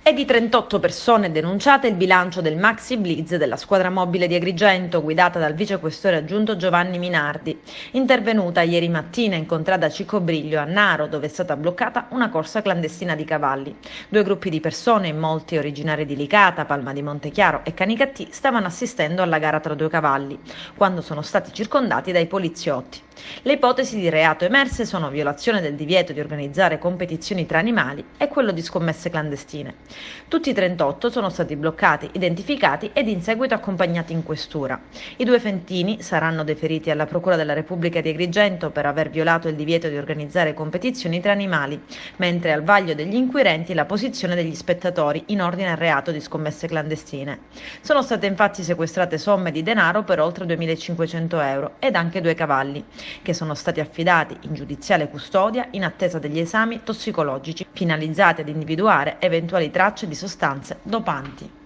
È di 38 persone denunciate il bilancio del Maxi Blitz della squadra mobile di Agrigento, guidata dal vicequestore aggiunto Giovanni Minardi, intervenuta ieri mattina in contrada Cicobriglio a Naro, dove è stata bloccata una corsa clandestina di cavalli. Due gruppi di persone, molti originari di Licata, Palma di Montechiaro e Canicattì, stavano assistendo alla gara tra due cavalli, quando sono stati circondati dai poliziotti. Le ipotesi di reato emerse sono violazione del divieto di organizzare competizioni tra animali e quello di scommesse clandestine. Tutti i 38 sono stati bloccati, identificati ed in seguito accompagnati in questura. I due fentini saranno deferiti alla Procura della Repubblica di Agrigento per aver violato il divieto di organizzare competizioni tra animali, mentre al vaglio degli inquirenti la posizione degli spettatori in ordine al reato di scommesse clandestine. Sono state infatti sequestrate somme di denaro per oltre 2.500 euro ed anche due cavalli, che sono stati affidati in giudiziale custodia in attesa degli esami tossicologici finalizzati ad individuare eventuali tracce di sostanze dopanti.